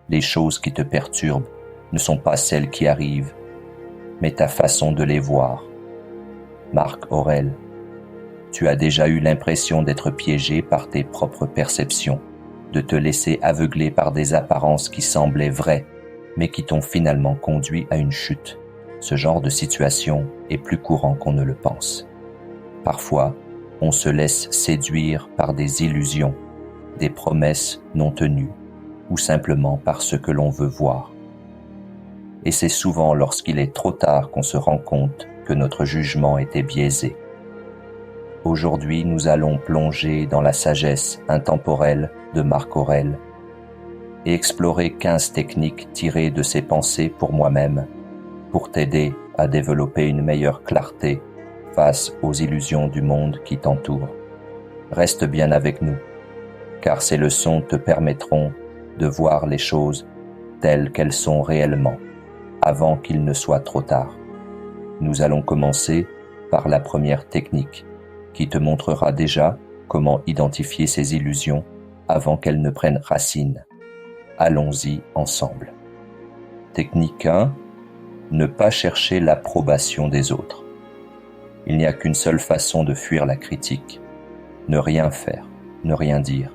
Les choses qui te perturbent ne sont pas celles qui arrivent, mais ta façon de les voir. Marc Aurèle, tu as déjà eu l'impression d'être piégé par tes propres perceptions, de te laisser aveugler par des apparences qui semblaient vraies, mais qui t'ont finalement conduit à une chute. Ce genre de situation est plus courant qu'on ne le pense. Parfois, on se laisse séduire par des illusions, des promesses non tenues, ou simplement par ce que l'on veut voir. Et c'est souvent lorsqu'il est trop tard qu'on se rend compte que notre jugement était biaisé. Aujourd'hui, nous allons plonger dans la sagesse intemporelle de Marc Aurèle et explorer 15 techniques tirées de ses pensées pour moi-même, pour t'aider à développer une meilleure clarté face aux illusions du monde qui t'entoure. Reste bien avec nous, car ces leçons te permettront de voir les choses telles qu'elles sont réellement, avant qu'il ne soit trop tard. Nous allons commencer par la première technique, qui te montrera déjà comment identifier ces illusions avant qu'elles ne prennent racine. Allons-y ensemble. Technique 1. Ne pas chercher l'approbation des autres. Il n'y a qu'une seule façon de fuir la critique. Ne rien faire, ne rien dire,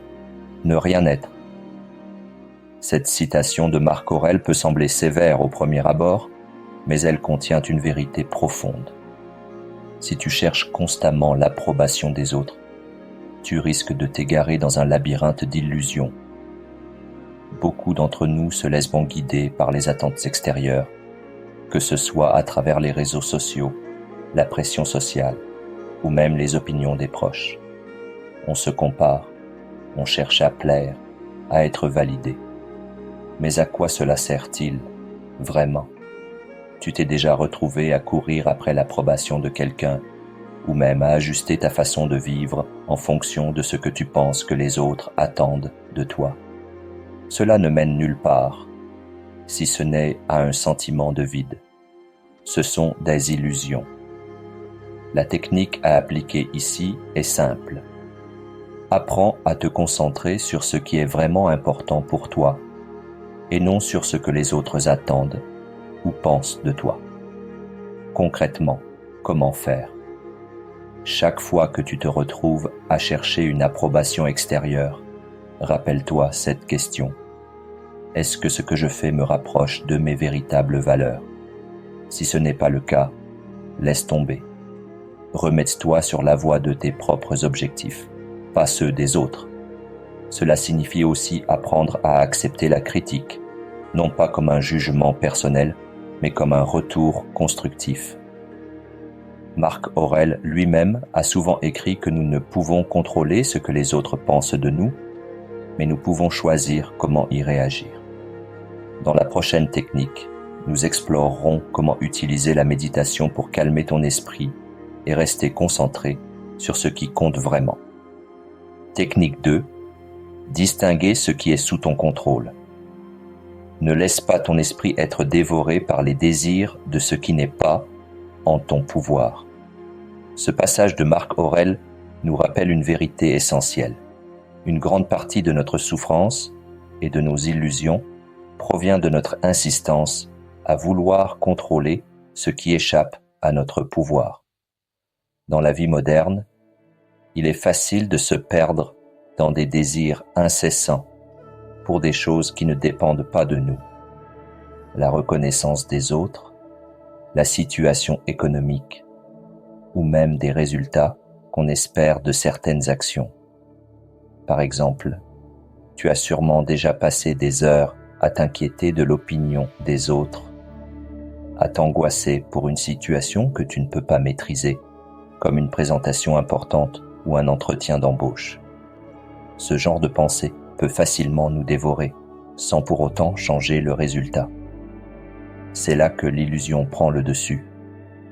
ne rien être. Cette citation de Marc Aurèle peut sembler sévère au premier abord, mais elle contient une vérité profonde. Si tu cherches constamment l'approbation des autres, tu risques de t'égarer dans un labyrinthe d'illusions. Beaucoup d'entre nous se laissent guider par les attentes extérieures, que ce soit à travers les réseaux sociaux, la pression sociale ou même les opinions des proches. On se compare, on cherche à plaire, à être validé. Mais à quoi cela sert-il, vraiment ? Tu t'es déjà retrouvé à courir après l'approbation de quelqu'un ou même à ajuster ta façon de vivre en fonction de ce que tu penses que les autres attendent de toi. Cela ne mène nulle part, si ce n'est à un sentiment de vide. Ce sont des illusions. La technique à appliquer ici est simple. Apprends à te concentrer sur ce qui est vraiment important pour toi et non sur ce que les autres attendent ou pensent de toi. Concrètement, comment faire ? Chaque fois que tu te retrouves à chercher une approbation extérieure, rappelle-toi cette question. Est-ce que ce que je fais me rapproche de mes véritables valeurs ? Si ce n'est pas le cas, laisse tomber. Remets-toi sur la voie de tes propres objectifs, pas ceux des autres. Cela signifie aussi apprendre à accepter la critique, non pas comme un jugement personnel, mais comme un retour constructif. Marc Aurèle lui-même a souvent écrit que nous ne pouvons contrôler ce que les autres pensent de nous, mais nous pouvons choisir comment y réagir. Dans la prochaine technique, nous explorerons comment utiliser la méditation pour calmer ton esprit et rester concentré sur ce qui compte vraiment. Technique 2. Distinguer ce qui est sous ton contrôle. Ne laisse pas ton esprit être dévoré par les désirs de ce qui n'est pas en ton pouvoir. Ce passage de Marc Aurèle nous rappelle une vérité essentielle. Une grande partie de notre souffrance et de nos illusions provient de notre insistance à vouloir contrôler ce qui échappe à notre pouvoir. Dans la vie moderne, il est facile de se perdre dans des désirs incessants pour des choses qui ne dépendent pas de nous. La reconnaissance des autres, la situation économique ou même des résultats qu'on espère de certaines actions. Par exemple, tu as sûrement déjà passé des heures à t'inquiéter de l'opinion des autres, à t'angoisser pour une situation que tu ne peux pas maîtriser, comme une présentation importante ou un entretien d'embauche. Ce genre de pensée peut facilement nous dévorer, sans pour autant changer le résultat. C'est là que l'illusion prend le dessus,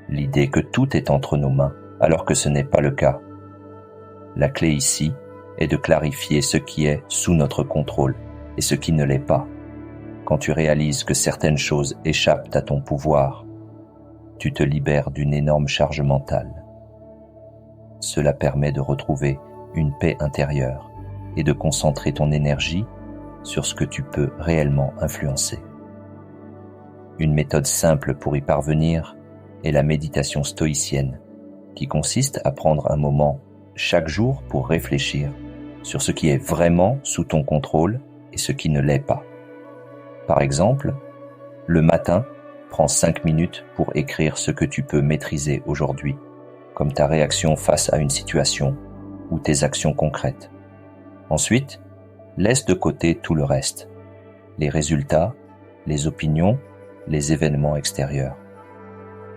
l'idée que tout est entre nos mains, alors que ce n'est pas le cas. La clé ici est de clarifier ce qui est sous notre contrôle et ce qui ne l'est pas. Quand tu réalises que certaines choses échappent à ton pouvoir, tu te libères d'une énorme charge mentale. Cela permet de retrouver une paix intérieure et de concentrer ton énergie sur ce que tu peux réellement influencer. Une méthode simple pour y parvenir est la méditation stoïcienne, qui consiste à prendre un moment chaque jour pour réfléchir sur ce qui est vraiment sous ton contrôle et ce qui ne l'est pas. Par exemple, le matin, prends 5 minutes pour écrire ce que tu peux maîtriser aujourd'hui, comme ta réaction face à une situation ou tes actions concrètes. Ensuite, laisse de côté tout le reste, les résultats, les opinions, les événements extérieurs.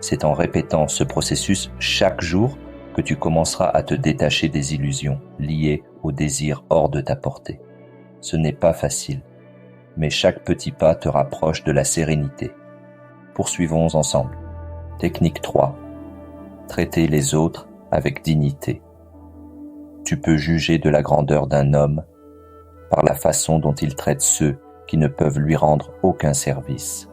C'est en répétant ce processus chaque jour que tu commenceras à te détacher des illusions liées aux désirs hors de ta portée. Ce n'est pas facile, mais chaque petit pas te rapproche de la sérénité. Poursuivons ensemble. Technique 3. Traiter les autres avec dignité. Tu peux juger de la grandeur d'un homme par la façon dont il traite ceux qui ne peuvent lui rendre aucun service.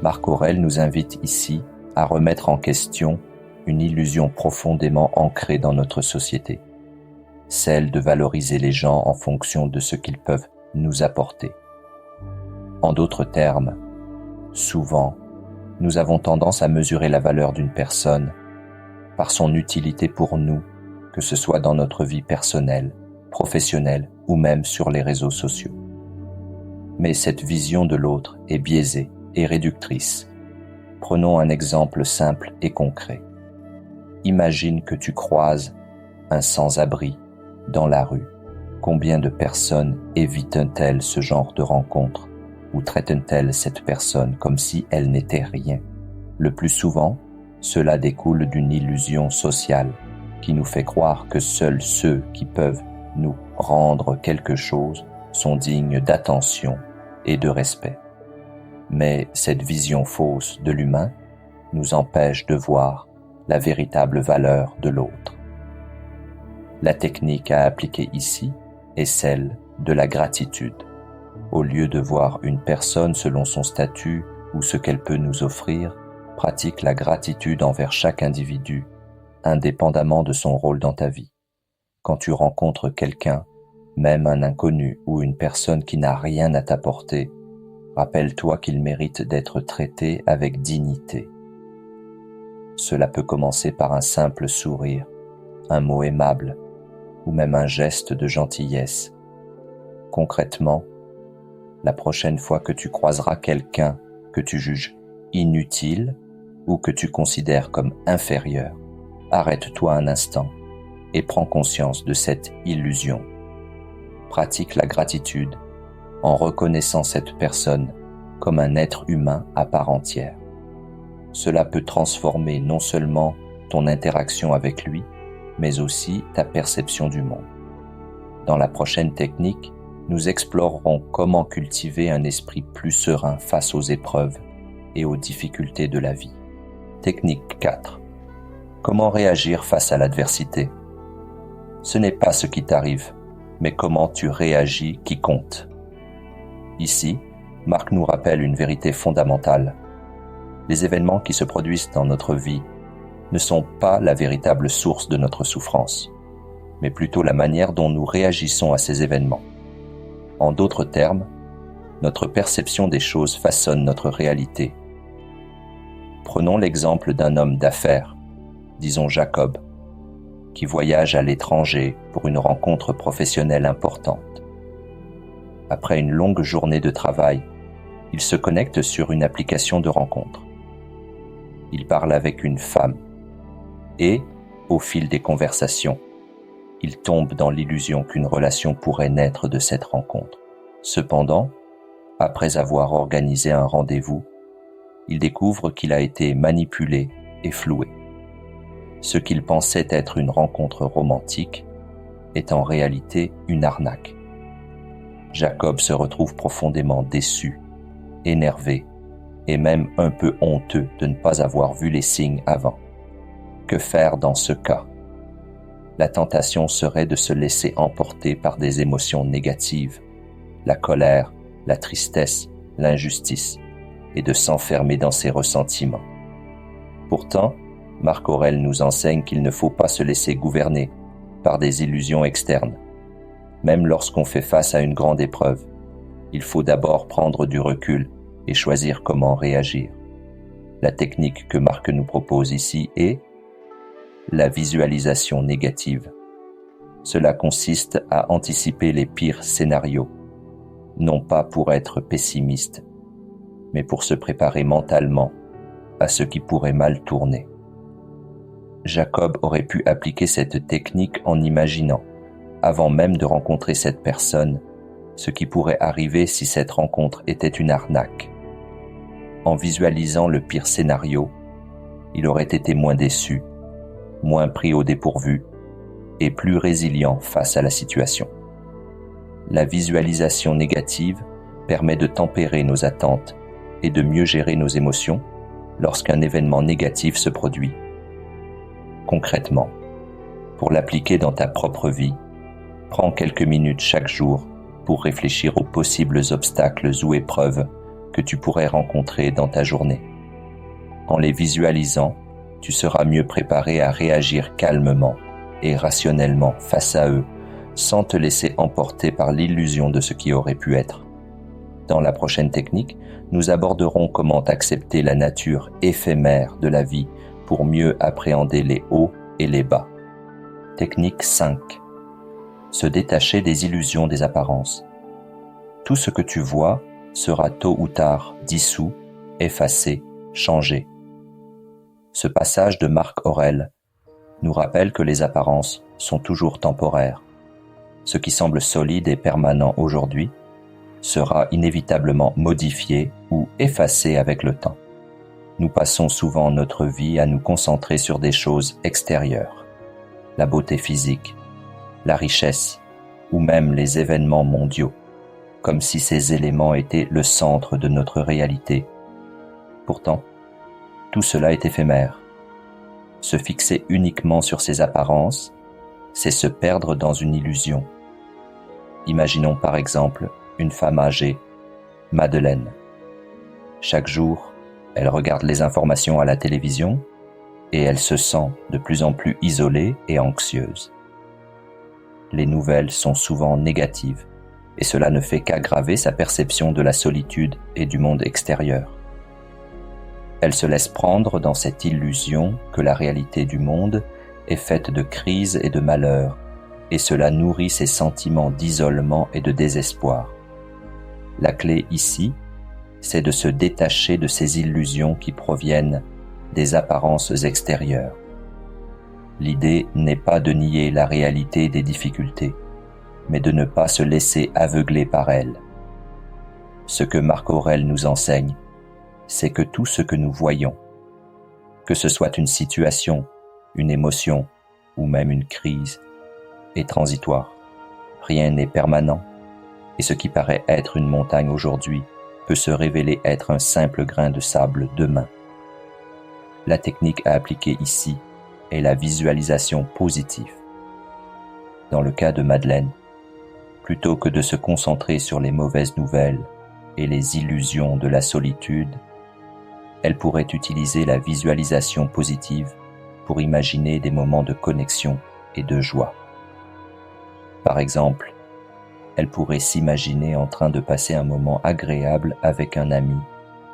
Marc Aurèle nous invite ici à remettre en question une illusion profondément ancrée dans notre société, celle de valoriser les gens en fonction de ce qu'ils peuvent nous apporter. En d'autres termes, souvent, nous avons tendance à mesurer la valeur d'une personne par son utilité pour nous, que ce soit dans notre vie personnelle, professionnelle ou même sur les réseaux sociaux. Mais cette vision de l'autre est biaisée et réductrice. Prenons un exemple simple et concret. Imagine que tu croises un sans-abri dans la rue. Combien de personnes évitent-elles ce genre de rencontre ou traitent-elles cette personne comme si elle n'était rien? Le plus souvent, cela découle d'une illusion sociale qui nous fait croire que seuls ceux qui peuvent nous rendre quelque chose sont dignes d'attention et de respect. Mais cette vision fausse de l'humain nous empêche de voir la véritable valeur de l'autre. La technique à appliquer ici est celle de la gratitude. Au lieu de voir une personne selon son statut ou ce qu'elle peut nous offrir, pratique la gratitude envers chaque individu, indépendamment de son rôle dans ta vie. Quand tu rencontres quelqu'un, même un inconnu ou une personne qui n'a rien à t'apporter, rappelle-toi qu'il mérite d'être traité avec dignité. Cela peut commencer par un simple sourire, un mot aimable ou même un geste de gentillesse. Concrètement, la prochaine fois que tu croiseras quelqu'un que tu juges inutile ou que tu considères comme inférieur, arrête-toi un instant et prends conscience de cette illusion. Pratique la gratitude en reconnaissant cette personne comme un être humain à part entière. Cela peut transformer non seulement ton interaction avec lui, mais aussi ta perception du monde. Dans la prochaine technique, nous explorerons comment cultiver un esprit plus serein face aux épreuves et aux difficultés de la vie. Technique 4. Comment réagir face à l'adversité? Ce n'est pas ce qui t'arrive, mais comment tu réagis qui compte. Ici, Marc nous rappelle une vérité fondamentale. Les événements qui se produisent dans notre vie ne sont pas la véritable source de notre souffrance, mais plutôt la manière dont nous réagissons à ces événements. En d'autres termes, notre perception des choses façonne notre réalité. Prenons l'exemple d'un homme d'affaires, disons Jacob, qui voyage à l'étranger pour une rencontre professionnelle importante. Après une longue journée de travail, il se connecte sur une application de rencontre. Il parle avec une femme et, au fil des conversations, il tombe dans l'illusion qu'une relation pourrait naître de cette rencontre. Cependant, après avoir organisé un rendez-vous, il découvre qu'il a été manipulé et floué. Ce qu'il pensait être une rencontre romantique est en réalité une arnaque. Jacob se retrouve profondément déçu, énervé et même un peu honteux de ne pas avoir vu les signes avant. Que faire dans ce cas? La tentation serait de se laisser emporter par des émotions négatives, la colère, la tristesse, l'injustice, et de s'enfermer dans ses ressentiments. Pourtant, Marc Aurèle nous enseigne qu'il ne faut pas se laisser gouverner par des illusions externes. Même lorsqu'on fait face à une grande épreuve, il faut d'abord prendre du recul et choisir comment réagir. La technique que Marc nous propose ici est la visualisation négative. Cela consiste à anticiper les pires scénarios, non pas pour être pessimiste, mais pour se préparer mentalement à ce qui pourrait mal tourner. Jacob aurait pu appliquer cette technique en imaginant, avant même de rencontrer cette personne, ce qui pourrait arriver si cette rencontre était une arnaque. En visualisant le pire scénario, il aurait été moins déçu, moins pris au dépourvu et plus résilient face à la situation. La visualisation négative permet de tempérer nos attentes et de mieux gérer nos émotions lorsqu'un événement négatif se produit. Concrètement, pour l'appliquer dans ta propre vie, prends quelques minutes chaque jour pour réfléchir aux possibles obstacles ou épreuves que tu pourrais rencontrer dans ta journée. En les visualisant, tu seras mieux préparé à réagir calmement et rationnellement face à eux, sans te laisser emporter par l'illusion de ce qui aurait pu être. Dans la prochaine technique, nous aborderons comment accepter la nature éphémère de la vie pour mieux appréhender les hauts et les bas. Technique 5. Se détacher des illusions des apparences. Tout ce que tu vois sera tôt ou tard dissous, effacé, changé. Ce passage de Marc Aurèle nous rappelle que les apparences sont toujours temporaires. Ce qui semble solide et permanent aujourd'hui sera inévitablement modifié ou effacé avec le temps. Nous passons souvent notre vie à nous concentrer sur des choses extérieures, la beauté physique, la richesse ou même les événements mondiaux, comme si ces éléments étaient le centre de notre réalité. Pourtant, tout cela est éphémère. Se fixer uniquement sur ces apparences, c'est se perdre dans une illusion. Imaginons par exemple une femme âgée, Madeleine. Chaque jour, elle regarde les informations à la télévision et elle se sent de plus en plus isolée et anxieuse. Les nouvelles sont souvent négatives et cela ne fait qu'aggraver sa perception de la solitude et du monde extérieur. Elle se laisse prendre dans cette illusion que la réalité du monde est faite de crises et de malheurs, et cela nourrit ses sentiments d'isolement et de désespoir. La clé ici, c'est de se détacher de ces illusions qui proviennent des apparences extérieures. L'idée n'est pas de nier la réalité des difficultés, mais de ne pas se laisser aveugler par elles. Ce que Marc Aurèle nous enseigne, c'est que tout ce que nous voyons, que ce soit une situation, une émotion ou même une crise, est transitoire. Rien n'est permanent, et ce qui paraît être une montagne aujourd'hui peut se révéler être un simple grain de sable demain. La technique à appliquer ici est la visualisation positive. Dans le cas de Madeleine, plutôt que de se concentrer sur les mauvaises nouvelles et les illusions de la solitude, elle pourrait utiliser la visualisation positive pour imaginer des moments de connexion et de joie. Par exemple, elle pourrait s'imaginer en train de passer un moment agréable avec un ami,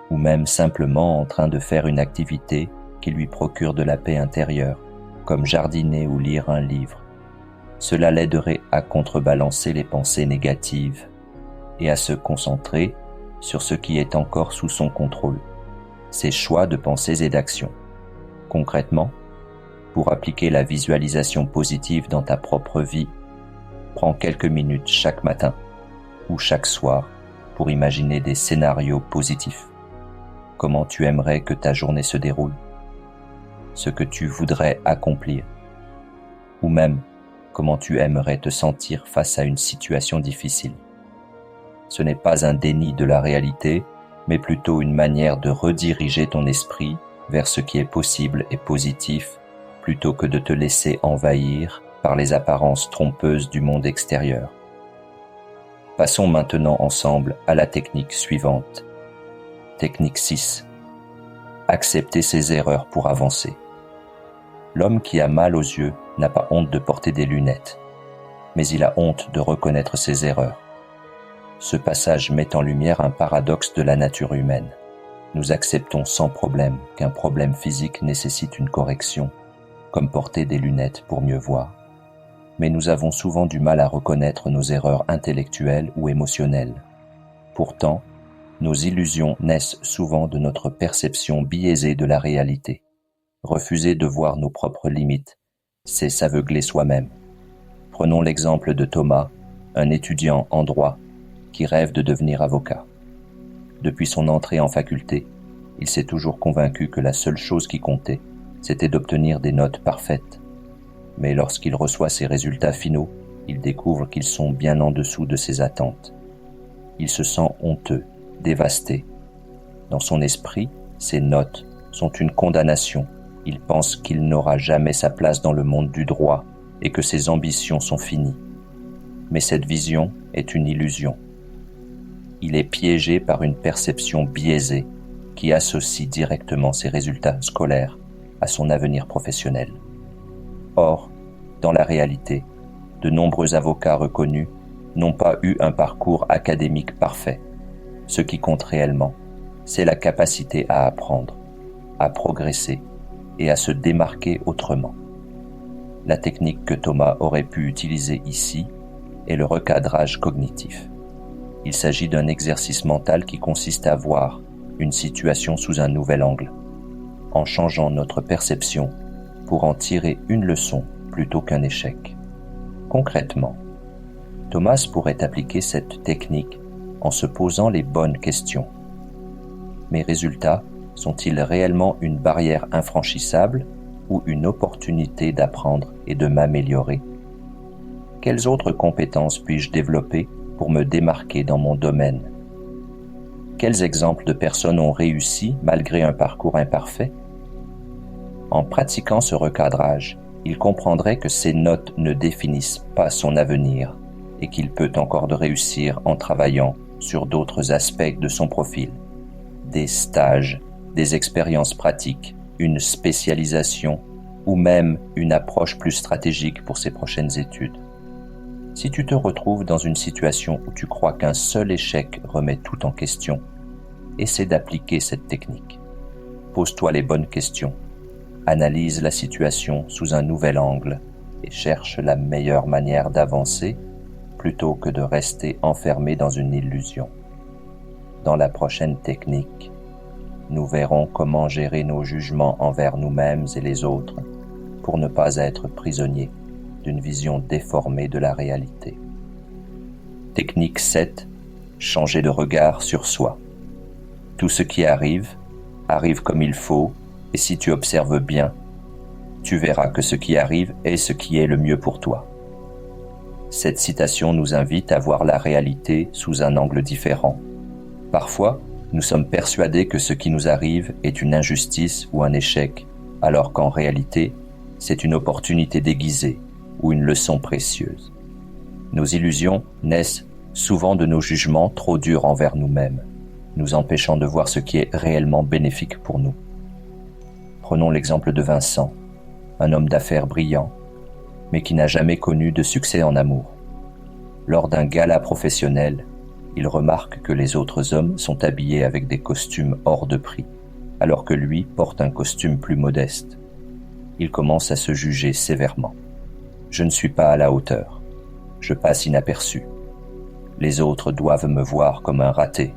ou même simplement en train de faire une activité qui lui procure de la paix intérieure, comme jardiner ou lire un livre. Cela l'aiderait à contrebalancer les pensées négatives et à se concentrer sur ce qui est encore sous son contrôle, ses choix de pensées et d'actions. Concrètement, pour appliquer la visualisation positive dans ta propre vie, prends quelques minutes chaque matin ou chaque soir pour imaginer des scénarios positifs. Comment tu aimerais que ta journée se déroule, ce que tu voudrais accomplir, ou même comment tu aimerais te sentir face à une situation difficile. Ce n'est pas un déni de la réalité, mais plutôt une manière de rediriger ton esprit vers ce qui est possible et positif, plutôt que de te laisser envahir par les apparences trompeuses du monde extérieur. Passons maintenant ensemble à la technique suivante. Technique 6. Accepter ses erreurs pour avancer. L'homme qui a mal aux yeux n'a pas honte de porter des lunettes, mais il a honte de reconnaître ses erreurs. Ce passage met en lumière un paradoxe de la nature humaine. Nous acceptons sans problème qu'un problème physique nécessite une correction, comme porter des lunettes pour mieux voir. Mais nous avons souvent du mal à reconnaître nos erreurs intellectuelles ou émotionnelles. Pourtant, nos illusions naissent souvent de notre perception biaisée de la réalité. Refuser de voir nos propres limites, c'est s'aveugler soi-même. Prenons l'exemple de Thomas, un étudiant en droit qui rêve de devenir avocat. Depuis son entrée en faculté, il s'est toujours convaincu que la seule chose qui comptait, c'était d'obtenir des notes parfaites. Mais lorsqu'il reçoit ses résultats finaux, il découvre qu'ils sont bien en dessous de ses attentes. Il se sent honteux, dévasté. Dans son esprit, ses notes sont une condamnation. Il pense qu'il n'aura jamais sa place dans le monde du droit et que ses ambitions sont finies. Mais cette vision est une illusion. Il est piégé par une perception biaisée qui associe directement ses résultats scolaires à son avenir professionnel. Or, dans la réalité, de nombreux avocats reconnus n'ont pas eu un parcours académique parfait. Ce qui compte réellement, c'est la capacité à apprendre, à progresser et à se démarquer autrement. La technique que Thomas aurait pu utiliser ici est le recadrage cognitif. Il s'agit d'un exercice mental qui consiste à voir une situation sous un nouvel angle, en changeant notre perception pour en tirer une leçon plutôt qu'un échec. Concrètement, Thomas pourrait appliquer cette technique en se posant les bonnes questions. Mes résultats sont-ils réellement une barrière infranchissable ou une opportunité d'apprendre et de m'améliorer? Quelles autres compétences puis-je développer pour me démarquer dans mon domaine? Quels exemples de personnes ont réussi malgré un parcours imparfait? En pratiquant ce recadrage, il comprendrait que ses notes ne définissent pas son avenir et qu'il peut encore de réussir en travaillant sur d'autres aspects de son profil. Des stages, des expériences pratiques, une spécialisation ou même une approche plus stratégique pour ses prochaines études. Si tu te retrouves dans une situation où tu crois qu'un seul échec remet tout en question, essaie d'appliquer cette technique. Pose-toi les bonnes questions, analyse la situation sous un nouvel angle et cherche la meilleure manière d'avancer plutôt que de rester enfermé dans une illusion. Dans la prochaine technique, nous verrons comment gérer nos jugements envers nous-mêmes et les autres pour ne pas être prisonniers d'une vision déformée de la réalité. Technique 7. Changer de regard sur soi. Tout ce qui arrive comme il faut, et si tu observes bien, tu verras que ce qui arrive est ce qui est le mieux pour toi. Cette citation nous invite à voir la réalité sous un angle différent. Parfois, nous sommes persuadés que ce qui nous arrive est une injustice ou un échec, alors qu'en réalité, c'est une opportunité déguisée ou une leçon précieuse. Nos illusions naissent souvent de nos jugements trop durs envers nous-mêmes, nous empêchant de voir ce qui est réellement bénéfique pour nous. Prenons l'exemple de Vincent, un homme d'affaires brillant, mais qui n'a jamais connu de succès en amour. Lors d'un gala professionnel, il remarque que les autres hommes sont habillés avec des costumes hors de prix, alors que lui porte un costume plus modeste. Il commence à se juger sévèrement. Je ne suis pas à la hauteur. Je passe inaperçu. Les autres doivent me voir comme un raté.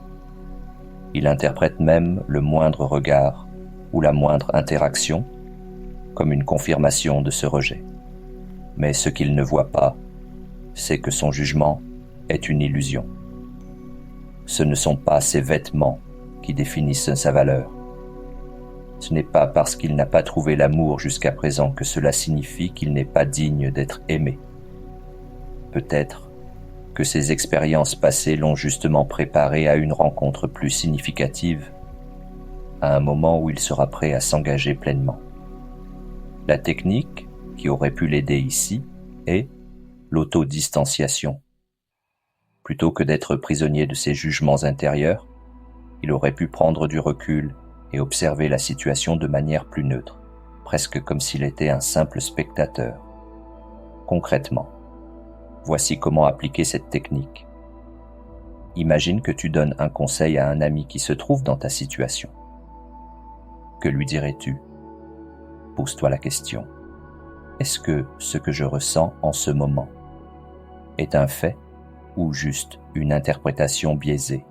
Il interprète même le moindre regard ou la moindre interaction comme une confirmation de ce rejet. Mais ce qu'il ne voit pas, c'est que son jugement est une illusion. Ce ne sont pas ses vêtements qui définissent sa valeur. Ce n'est pas parce qu'il n'a pas trouvé l'amour jusqu'à présent que cela signifie qu'il n'est pas digne d'être aimé. Peut-être que ses expériences passées l'ont justement préparé à une rencontre plus significative, à un moment où il sera prêt à s'engager pleinement. La technique qui aurait pu l'aider ici est l'autodistanciation. Plutôt que d'être prisonnier de ses jugements intérieurs, il aurait pu prendre du recul et observer la situation de manière plus neutre, presque comme s'il était un simple spectateur. Concrètement, voici comment appliquer cette technique. Imagine que tu donnes un conseil à un ami qui se trouve dans ta situation. Que lui dirais-tu? Pose-toi la question. Est-ce que ce que je ressens en ce moment est un fait ou juste une interprétation biaisée?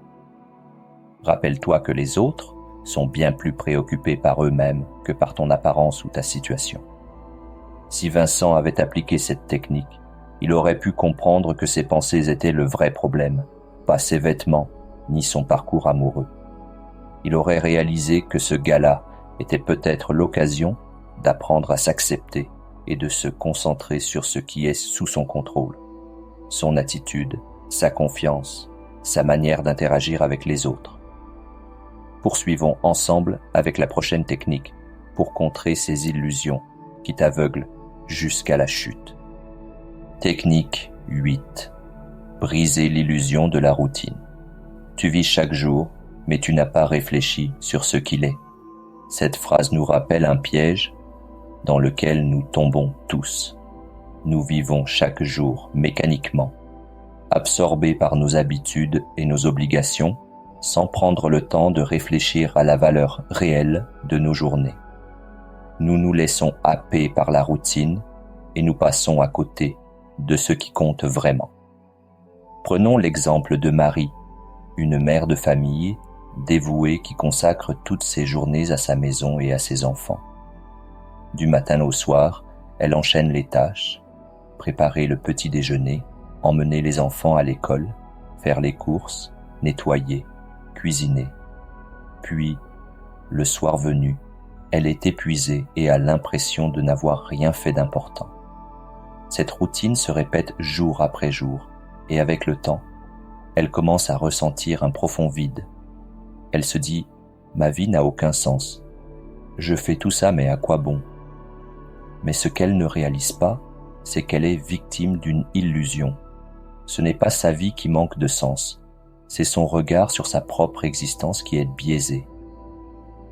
Rappelle-toi que les autres sont bien plus préoccupés par eux-mêmes que par ton apparence ou ta situation. Si Vincent avait appliqué cette technique, il aurait pu comprendre que ses pensées étaient le vrai problème, pas ses vêtements, ni son parcours amoureux. Il aurait réalisé que ce gala était peut-être l'occasion d'apprendre à s'accepter et de se concentrer sur ce qui est sous son contrôle, son attitude, sa confiance, sa manière d'interagir avec les autres. Poursuivons ensemble avec la prochaine technique pour contrer ces illusions qui t'aveuglent jusqu'à la chute. Technique 8. Briser l'illusion de la routine. Tu vis chaque jour, mais tu n'as pas réfléchi sur ce qu'il est. Cette phrase nous rappelle un piège dans lequel nous tombons tous. Nous vivons chaque jour mécaniquement, absorbés par nos habitudes et nos obligations, sans prendre le temps de réfléchir à la valeur réelle de nos journées. Nous nous laissons happer par la routine et nous passons à côté de ce qui compte vraiment. Prenons l'exemple de Marie, une mère de famille dévouée qui consacre toutes ses journées à sa maison et à ses enfants. Du matin au soir, elle enchaîne les tâches, préparer le petit déjeuner, emmener les enfants à l'école, faire les courses, nettoyer, cuisiner. Puis, le soir venu, elle est épuisée et a l'impression de n'avoir rien fait d'important. Cette routine se répète jour après jour, et avec le temps, elle commence à ressentir un profond vide. Elle se dit « Ma vie n'a aucun sens. Je fais tout ça, mais à quoi bon ?» Mais ce qu'elle ne réalise pas, c'est qu'elle est victime d'une illusion. Ce n'est pas sa vie qui manque de sens, c'est son regard sur sa propre existence qui est biaisé.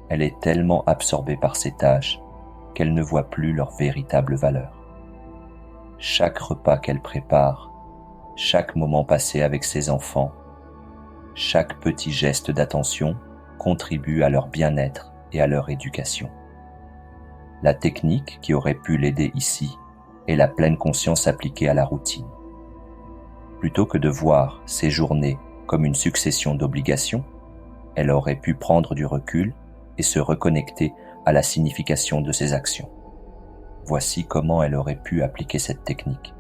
Elle est tellement absorbée par ses tâches qu'elle ne voit plus leur véritable valeur. Chaque repas qu'elle prépare, chaque moment passé avec ses enfants, chaque petit geste d'attention contribue à leur bien-être et à leur éducation. La technique qui aurait pu l'aider ici est la pleine conscience appliquée à la routine. Plutôt que de voir ses journées comme une succession d'obligations, elle aurait pu prendre du recul et se reconnecter à la signification de ses actions. Voici comment elle aurait pu appliquer cette technique.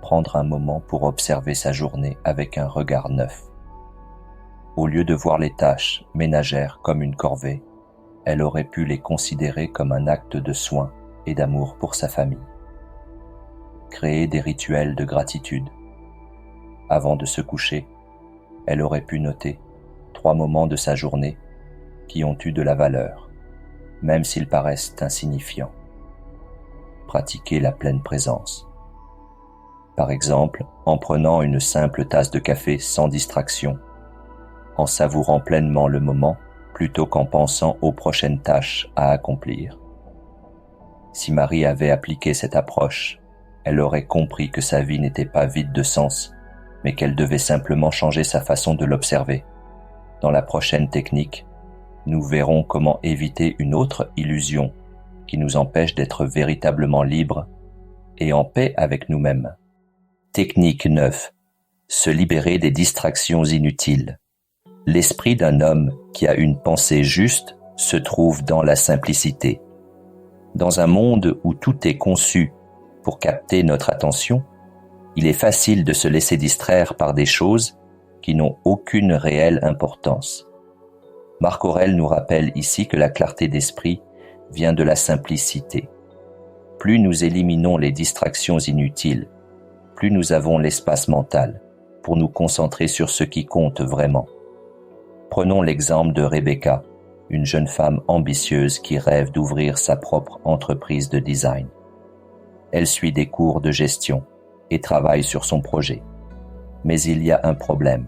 Prendre un moment pour observer sa journée avec un regard neuf. Au lieu de voir les tâches ménagères comme une corvée, elle aurait pu les considérer comme un acte de soin et d'amour pour sa famille. Créer des rituels de gratitude. Avant de se coucher, elle aurait pu noter 3 moments de sa journée qui ont eu de la valeur, même s'ils paraissent insignifiants. Pratiquer la pleine présence. Par exemple, en prenant une simple tasse de café sans distraction, en savourant pleinement le moment plutôt qu'en pensant aux prochaines tâches à accomplir. Si Marie avait appliqué cette approche, elle aurait compris que sa vie n'était pas vide de sens, mais qu'elle devait simplement changer sa façon de l'observer. Dans la prochaine technique, nous verrons comment éviter une autre illusion qui nous empêche d'être véritablement libres et en paix avec nous-mêmes. Technique 9. Se libérer des distractions inutiles. L'esprit d'un homme qui a une pensée juste se trouve dans la simplicité. Dans un monde où tout est conçu pour capter notre attention, il est facile de se laisser distraire par des choses qui n'ont aucune réelle importance. Marc Aurèle nous rappelle ici que la clarté d'esprit vient de la simplicité. Plus nous éliminons les distractions inutiles, plus nous avons l'espace mental pour nous concentrer sur ce qui compte vraiment. Prenons l'exemple de Rebecca, une jeune femme ambitieuse qui rêve d'ouvrir sa propre entreprise de design. Elle suit des cours de gestion et travaille sur son projet. Mais il y a un problème.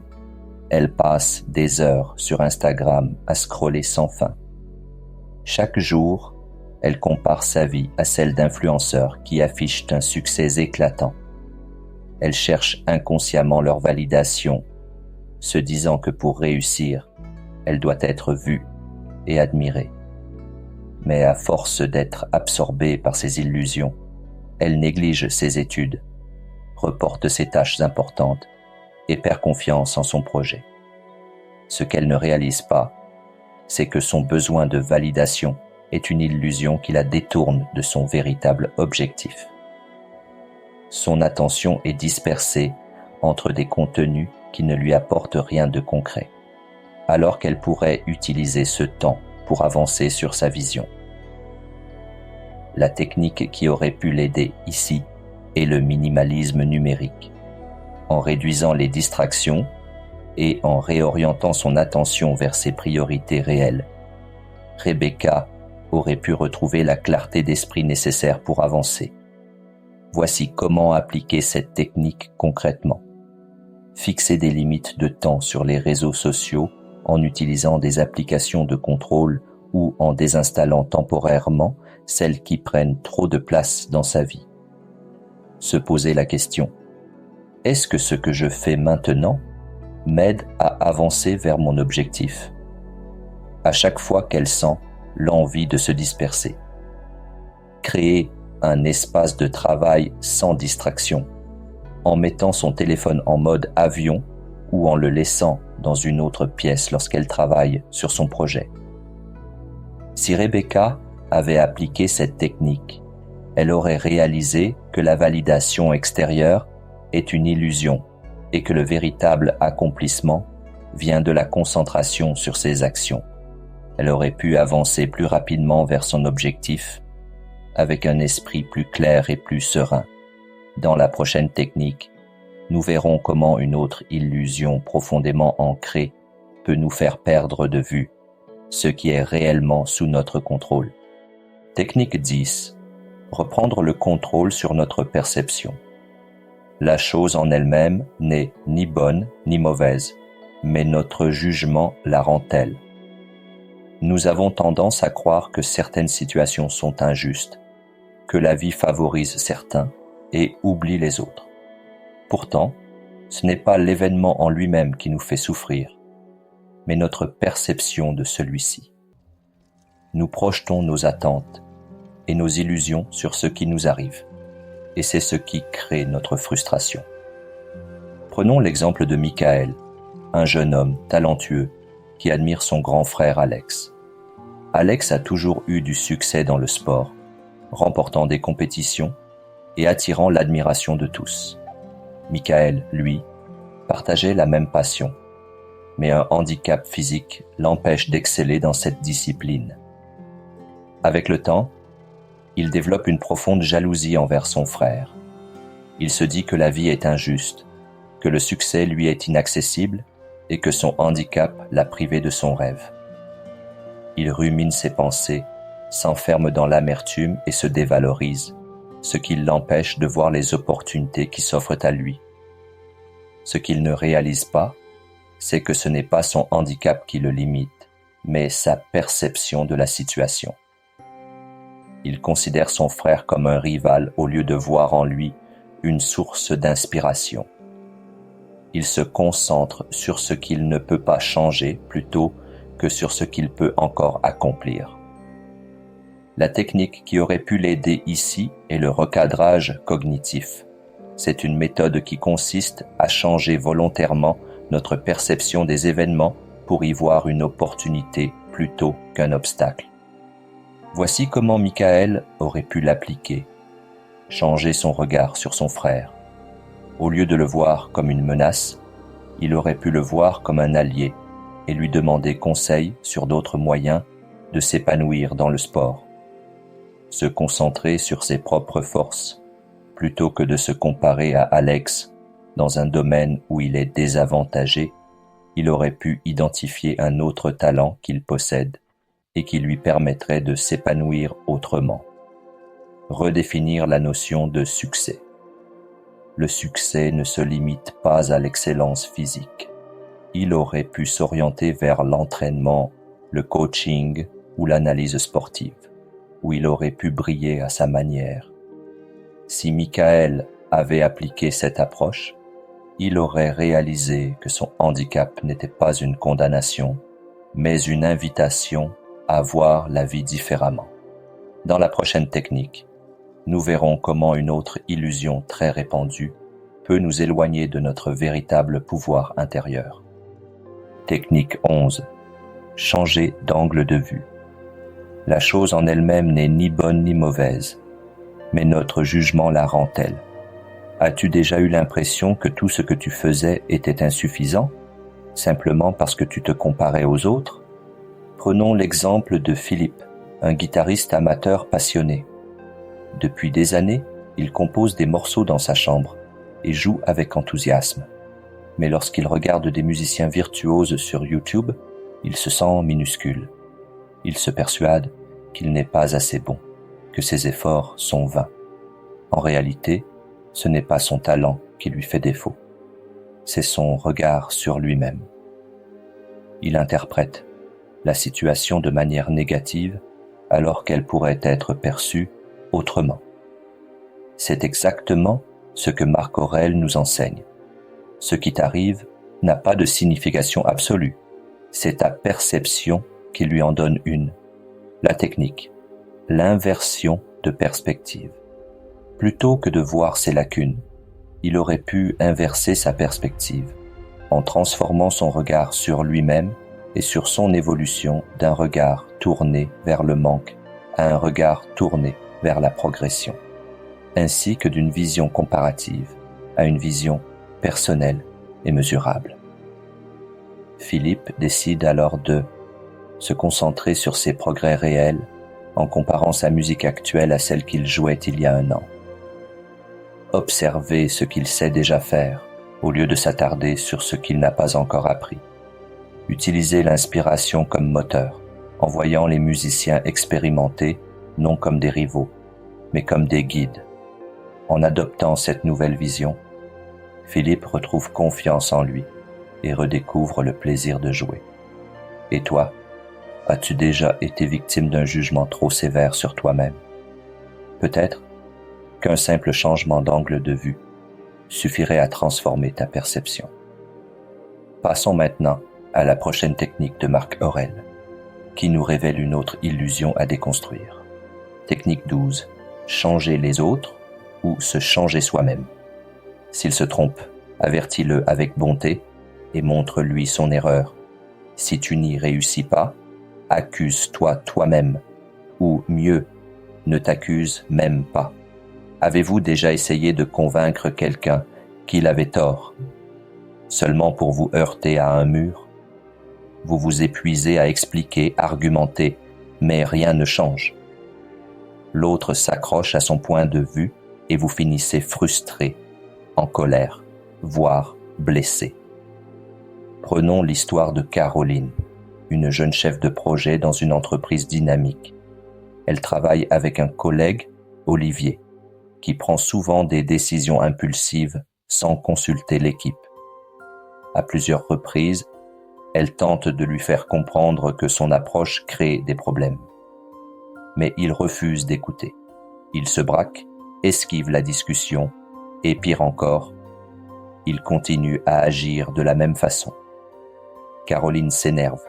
Elle passe des heures sur Instagram à scroller sans fin. Chaque jour, elle compare sa vie à celle d'influenceurs qui affichent un succès éclatant. Elle cherche inconsciemment leur validation se disant que pour réussir, elle doit être vue et admirée. Mais à force d'être absorbée par ses illusions, elle néglige ses études, reporte ses tâches importantes et perd confiance en son projet. Ce qu'elle ne réalise pas, c'est que son besoin de validation est une illusion qui la détourne de son véritable objectif. Son attention est dispersée entre des contenus qui ne lui apportent rien de concret, alors qu'elle pourrait utiliser ce temps pour avancer sur sa vision. La technique qui aurait pu l'aider ici est le minimalisme numérique. En réduisant les distractions et en réorientant son attention vers ses priorités réelles, Rebecca aurait pu retrouver la clarté d'esprit nécessaire pour avancer. Voici comment appliquer cette technique concrètement. Fixer des limites de temps sur les réseaux sociaux en utilisant des applications de contrôle ou en désinstallant temporairement celles qui prennent trop de place dans sa vie. Se poser la question: est-ce que ce que je fais maintenant m'aide à avancer vers mon objectif? À chaque fois qu'elle sent l'envie de se disperser. Créer un espace de travail sans distraction, en mettant son téléphone en mode avion ou en le laissant dans une autre pièce lorsqu'elle travaille sur son projet. Si Rebecca avait appliqué cette technique, elle aurait réalisé que la validation extérieure est une illusion et que le véritable accomplissement vient de la concentration sur ses actions. Elle aurait pu avancer plus rapidement vers son objectif avec un esprit plus clair et plus serein. Dans la prochaine technique, nous verrons comment une autre illusion profondément ancrée peut nous faire perdre de vue ce qui est réellement sous notre contrôle. Technique 10. Reprendre le contrôle sur notre perception. La chose en elle-même n'est ni bonne ni mauvaise, mais notre jugement la rend telle. Nous avons tendance à croire que certaines situations sont injustes, que la vie favorise certains et oublie les autres. Pourtant, ce n'est pas l'événement en lui-même qui nous fait souffrir, mais notre perception de celui-ci. Nous projetons nos attentes et nos illusions sur ce qui nous arrive, et c'est ce qui crée notre frustration. Prenons l'exemple de Michael, un jeune homme talentueux qui admire son grand frère Alex. Alex a toujours eu du succès dans le sport, remportant des compétitions et attirant l'admiration de tous. Michael, lui, partageait la même passion, mais un handicap physique l'empêche d'exceller dans cette discipline. Avec le temps, il développe une profonde jalousie envers son frère. Il se dit que la vie est injuste, que le succès lui est inaccessible et que son handicap l'a privé de son rêve. Il rumine ses pensées, s'enferme dans l'amertume et se dévalorise, ce qui l'empêche de voir les opportunités qui s'offrent à lui. Ce qu'il ne réalise pas, c'est que ce n'est pas son handicap qui le limite, mais sa perception de la situation. Il considère son frère comme un rival au lieu de voir en lui une source d'inspiration. Il se concentre sur ce qu'il ne peut pas changer plutôt que sur ce qu'il peut encore accomplir. La technique qui aurait pu l'aider ici est le recadrage cognitif. C'est une méthode qui consiste à changer volontairement notre perception des événements pour y voir une opportunité plutôt qu'un obstacle. Voici comment Michael aurait pu l'appliquer. Changer son regard sur son frère. Au lieu de le voir comme une menace, il aurait pu le voir comme un allié et lui demander conseil sur d'autres moyens de s'épanouir dans le sport. Se concentrer sur ses propres forces, plutôt que de se comparer à Alex dans un domaine où il est désavantagé, il aurait pu identifier un autre talent qu'il possède et qui lui permettrait de s'épanouir autrement. Redéfinir la notion de succès. Le succès ne se limite pas à l'excellence physique. Il aurait pu s'orienter vers l'entraînement, le coaching ou l'analyse sportive, où il aurait pu briller à sa manière. Si Michael avait appliqué cette approche, il aurait réalisé que son handicap n'était pas une condamnation, mais une invitation à voir la vie différemment. Dans la prochaine technique, nous verrons comment une autre illusion très répandue peut nous éloigner de notre véritable pouvoir intérieur. Technique 11. Changer d'angle de vue. La chose en elle-même n'est ni bonne ni mauvaise, mais notre jugement la rend telle. As-tu déjà eu l'impression que tout ce que tu faisais était insuffisant, simplement parce que tu te comparais aux autres? Prenons l'exemple de Philippe, un guitariste amateur passionné. Depuis des années, il compose des morceaux dans sa chambre et joue avec enthousiasme. Mais lorsqu'il regarde des musiciens virtuoses sur YouTube, il se sent minuscule. Il se persuade qu'il n'est pas assez bon, que ses efforts sont vains. En réalité, ce n'est pas son talent qui lui fait défaut, c'est son regard sur lui-même. Il interprète la situation de manière négative alors qu'elle pourrait être perçue autrement. C'est exactement ce que Marc Aurèle nous enseigne. Ce qui t'arrive n'a pas de signification absolue, c'est ta perception qui lui en donne une. La technique, l'inversion de perspective. Plutôt que de voir ses lacunes, il aurait pu inverser sa perspective, en transformant son regard sur lui-même et sur son évolution d'un regard tourné vers le manque à un regard tourné vers la progression, ainsi que d'une vision comparative à une vision personnelle et mesurable. Philippe décide alors de se concentrer sur ses progrès réels en comparant sa musique actuelle à celle qu'il jouait il y a un an. Observer ce qu'il sait déjà faire au lieu de s'attarder sur ce qu'il n'a pas encore appris. Utiliser l'inspiration comme moteur, en voyant les musiciens expérimentés non comme des rivaux, mais comme des guides. En adoptant cette nouvelle vision, Philippe retrouve confiance en lui et redécouvre le plaisir de jouer. Et toi, as-tu déjà été victime d'un jugement trop sévère sur toi-même? Peut-être qu'un simple changement d'angle de vue suffirait à transformer ta perception. Passons maintenant à la prochaine technique de Marc Aurèle, qui nous révèle une autre illusion à déconstruire. Technique 12. Changer les autres ou se changer soi-même. S'il se trompe, avertis-le avec bonté et montre-lui son erreur. Si tu n'y réussis pas, accuse-toi toi-même, ou mieux, ne t'accuse même pas. Avez-vous déjà essayé de convaincre quelqu'un qu'il avait tort, seulement pour vous heurter à un mur? Vous vous épuisez à expliquer, argumenter, mais rien ne change. L'autre s'accroche à son point de vue et vous finissez frustré, en colère, voire blessé. Prenons l'histoire de Caroline, une jeune chef de projet dans une entreprise dynamique. Elle travaille avec un collègue, Olivier, qui prend souvent des décisions impulsives sans consulter l'équipe. À plusieurs reprises, elle tente de lui faire comprendre que son approche crée des problèmes. Mais il refuse d'écouter. Il se braque, esquive la discussion et pire encore, il continue à agir de la même façon. Caroline s'énerve.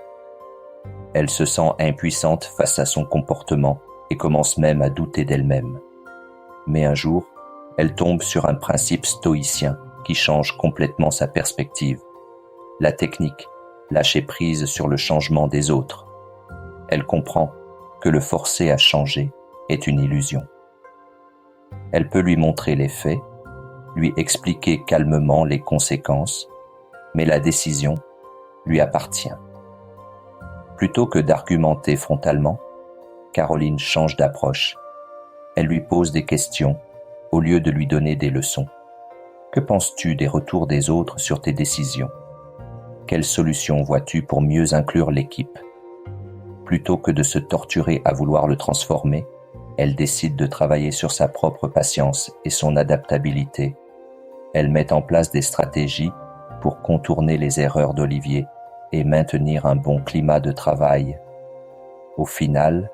Elle se sent impuissante face à son comportement et commence même à douter d'elle-même. Mais un jour, elle tombe sur un principe stoïcien qui change complètement sa perspective. La technique, lâcher prise sur le changement des autres. Elle comprend que le forcer à changer est une illusion. Elle peut lui montrer les faits, lui expliquer calmement les conséquences, mais la décision lui appartient. Plutôt que d'argumenter frontalement, Caroline change d'approche. Elle lui pose des questions au lieu de lui donner des leçons. Que penses-tu des retours des autres sur tes décisions? Quelle solution vois-tu pour mieux inclure l'équipe? Plutôt que de se torturer à vouloir le transformer, elle décide de travailler sur sa propre patience et son adaptabilité. Elle met en place des stratégies pour contourner les erreurs d'Olivier et maintenir un bon climat de travail. Au final,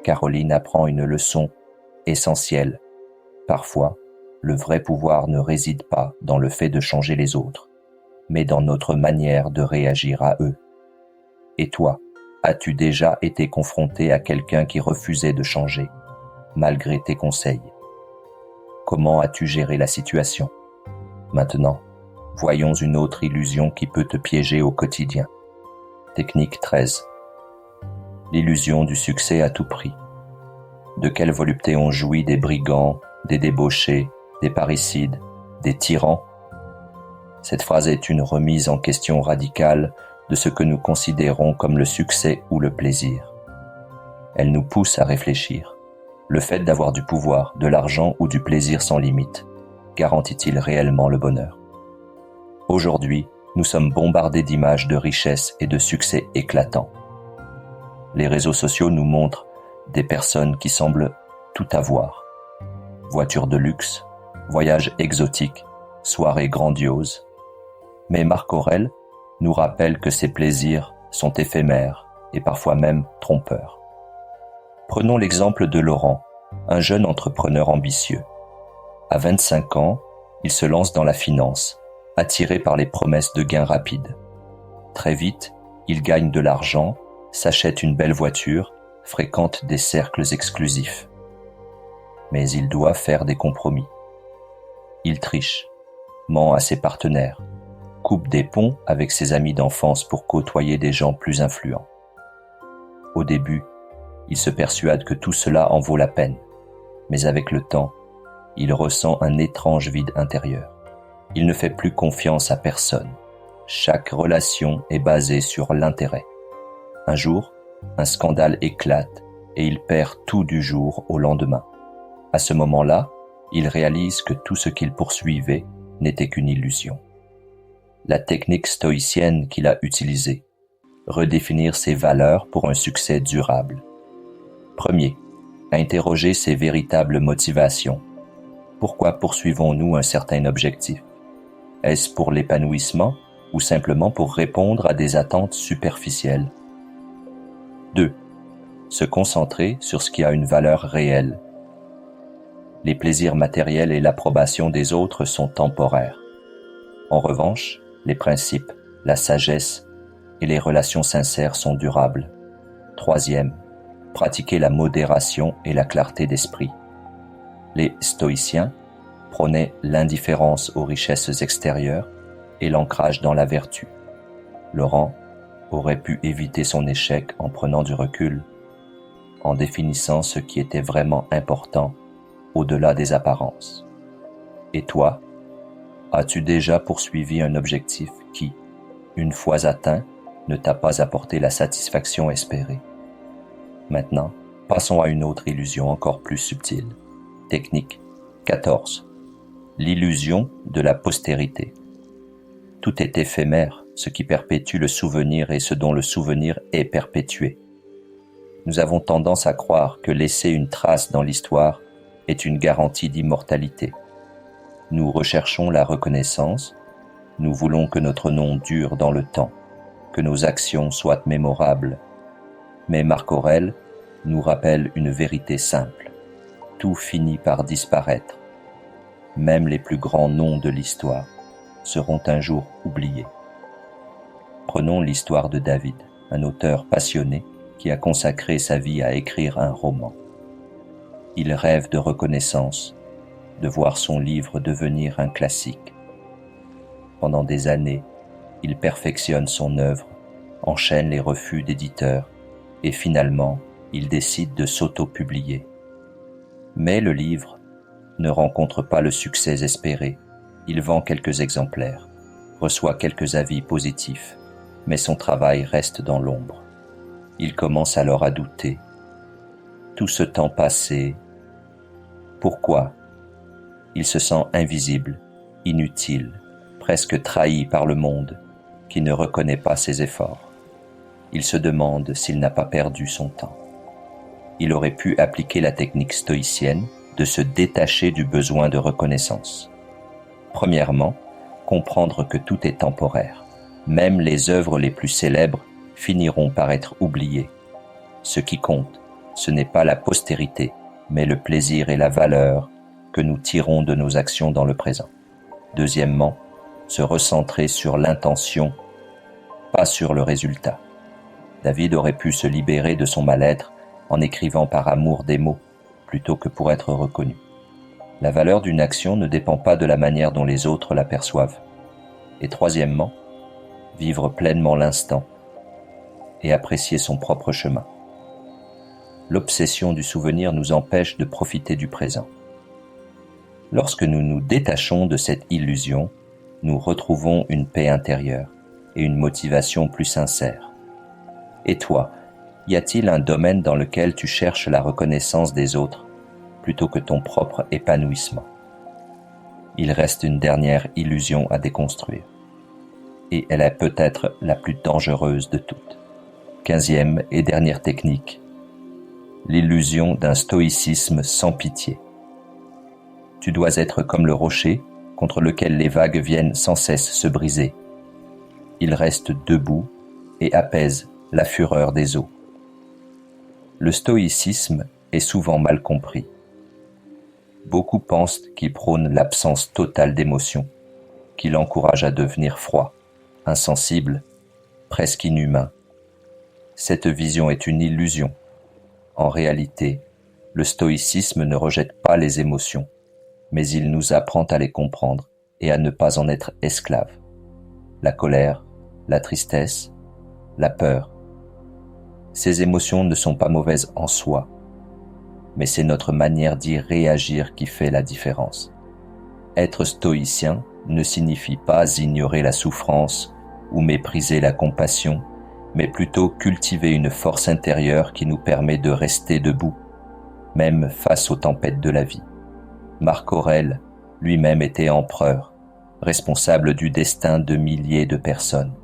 Caroline apprend une leçon essentielle. Parfois, le vrai pouvoir ne réside pas dans le fait de changer les autres, mais dans notre manière de réagir à eux. Et toi, as-tu déjà été confronté à quelqu'un qui refusait de changer, malgré tes conseils? Comment as-tu géré la situation? Maintenant, voyons une autre illusion qui peut te piéger au quotidien. Technique 13. L'illusion du succès à tout prix. De quelle volupté on jouit des brigands, des débauchés, des parricides, des tyrans? Cette phrase est une remise en question radicale de ce que nous considérons comme le succès ou le plaisir. Elle nous pousse à réfléchir. Le fait d'avoir du pouvoir, de l'argent ou du plaisir sans limite, garantit-il réellement le bonheur? Aujourd'hui, nous sommes bombardés d'images de richesse et de succès éclatants. Les réseaux sociaux nous montrent des personnes qui semblent tout avoir. Voitures de luxe, voyages exotiques, soirées grandioses. Mais Marc Aurèle nous rappelle que ces plaisirs sont éphémères et parfois même trompeurs. Prenons l'exemple de Laurent, un jeune entrepreneur ambitieux. À 25 ans, il se lance dans la finance, attiré par les promesses de gains rapides. Très vite, il gagne de l'argent, s'achète une belle voiture, fréquente des cercles exclusifs. Mais il doit faire des compromis. Il triche, ment à ses partenaires, coupe des ponts avec ses amis d'enfance pour côtoyer des gens plus influents. Au début, il se persuade que tout cela en vaut la peine, mais avec le temps, il ressent un étrange vide intérieur. Il ne fait plus confiance à personne. Chaque relation est basée sur l'intérêt. Un jour, un scandale éclate et il perd tout du jour au lendemain. À ce moment-là, il réalise que tout ce qu'il poursuivait n'était qu'une illusion. La technique stoïcienne qu'il a utilisée, redéfinir ses valeurs pour un succès durable. Premier, interroger ses véritables motivations. Pourquoi poursuivons-nous un certain objectif? Est-ce pour l'épanouissement ou simplement pour répondre à des attentes superficielles? 2. Se concentrer sur ce qui a une valeur réelle. Les plaisirs matériels et l'approbation des autres sont temporaires. En revanche, les principes, la sagesse et les relations sincères sont durables. 3. Pratiquer la modération et la clarté d'esprit. Les stoïciens prônaient l'indifférence aux richesses extérieures et l'ancrage dans la vertu. Laurent aurait pu éviter son échec en prenant du recul, en définissant ce qui était vraiment important au-delà des apparences. Et toi, as-tu déjà poursuivi un objectif qui, une fois atteint, ne t'a pas apporté la satisfaction espérée? Maintenant, passons à une autre illusion encore plus subtile. Technique 14. L'illusion de la postérité. Tout est éphémère, ce qui perpétue le souvenir et ce dont le souvenir est perpétué. Nous avons tendance à croire que laisser une trace dans l'histoire est une garantie d'immortalité. Nous recherchons la reconnaissance, nous voulons que notre nom dure dans le temps, que nos actions soient mémorables. Mais Marc Aurèle nous rappelle une vérité simple. Tout finit par disparaître. Même les plus grands noms de l'histoire seront un jour oubliés. Prenons l'histoire de David, un auteur passionné qui a consacré sa vie à écrire un roman. Il rêve de reconnaissance, de voir son livre devenir un classique. Pendant des années, il perfectionne son œuvre, enchaîne les refus d'éditeurs et finalement, il décide de s'auto-publier. Mais le livre ne rencontre pas le succès espéré. Il vend quelques exemplaires, reçoit quelques avis positifs, mais son travail reste dans l'ombre. Il commence alors à douter. Tout ce temps passé, pourquoi? Il se sent invisible, inutile, presque trahi par le monde, qui ne reconnaît pas ses efforts. Il se demande s'il n'a pas perdu son temps. Il aurait pu appliquer la technique stoïcienne de se détacher du besoin de reconnaissance. Premièrement, comprendre que tout est temporaire. Même les œuvres les plus célèbres finiront par être oubliées. Ce qui compte, ce n'est pas la postérité, mais le plaisir et la valeur que nous tirons de nos actions dans le présent. Deuxièmement, se recentrer sur l'intention, pas sur le résultat. David aurait pu se libérer de son mal-être en écrivant par amour des mots, plutôt que pour être reconnu. La valeur d'une action ne dépend pas de la manière dont les autres la perçoivent. Et troisièmement, vivre pleinement l'instant et apprécier son propre chemin. L'obsession du souvenir nous empêche de profiter du présent. Lorsque nous nous détachons de cette illusion, nous retrouvons une paix intérieure et une motivation plus sincère. Et toi, y a-t-il un domaine dans lequel tu cherches la reconnaissance des autres plutôt que ton propre épanouissement? Il reste une dernière illusion à déconstruire. Et elle est peut-être la plus dangereuse de toutes. 15e et dernière technique, l'illusion d'un stoïcisme sans pitié. Tu dois être comme le rocher contre lequel les vagues viennent sans cesse se briser. Il reste debout et apaise la fureur des eaux. Le stoïcisme est souvent mal compris. Beaucoup pensent qu'il prône l'absence totale d'émotion, qu'il encourage à devenir froid, insensible, presque inhumain. Cette vision est une illusion. En réalité, le stoïcisme ne rejette pas les émotions, mais il nous apprend à les comprendre et à ne pas en être esclaves. La colère, la tristesse, la peur. Ces émotions ne sont pas mauvaises en soi, mais c'est notre manière d'y réagir qui fait la différence. Être stoïcien ne signifie pas ignorer la souffrance ou mépriser la compassion, mais plutôt cultiver une force intérieure qui nous permet de rester debout, même face aux tempêtes de la vie. Marc Aurèle, lui-même était empereur, responsable du destin de milliers de personnes.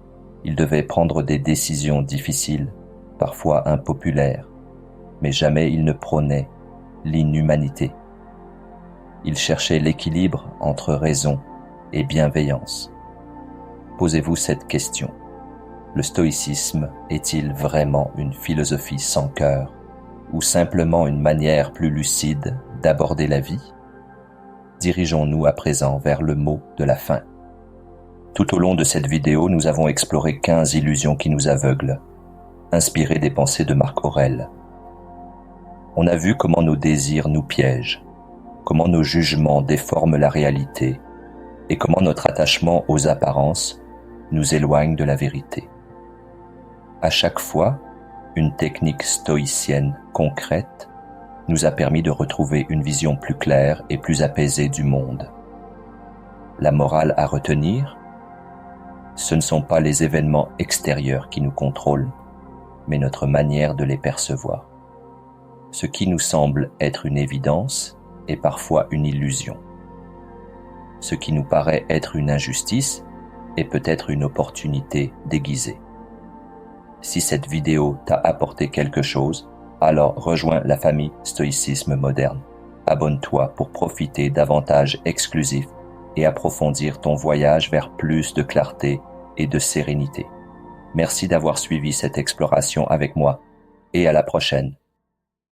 Il devait prendre des décisions difficiles, parfois impopulaires, mais jamais il ne prônait l'inhumanité. Il cherchait l'équilibre entre raison et bienveillance. Posez-vous cette question. Le stoïcisme est-il vraiment une philosophie sans cœur ou simplement une manière plus lucide d'aborder la vie? Dirigeons-nous à présent vers le mot de la fin. Tout au long de cette vidéo, nous avons exploré 15 illusions qui nous aveuglent, inspirées des pensées de Marc Aurèle. On a vu comment nos désirs nous piègent, comment nos jugements déforment la réalité et comment notre attachement aux apparences nous éloigne de la vérité. À chaque fois, une technique stoïcienne concrète nous a permis de retrouver une vision plus claire et plus apaisée du monde. La morale à retenir, ce ne sont pas les événements extérieurs qui nous contrôlent, mais notre manière de les percevoir. Ce qui nous semble être une évidence est parfois une illusion. Ce qui nous paraît être une injustice est peut-être une opportunité déguisée. Si cette vidéo t'a apporté quelque chose, alors rejoins la famille Stoïcisme Moderne. Abonne-toi pour profiter d'avantages exclusifs et approfondir ton voyage vers plus de clarté et de sérénité. Merci d'avoir suivi cette exploration avec moi et à la prochaine.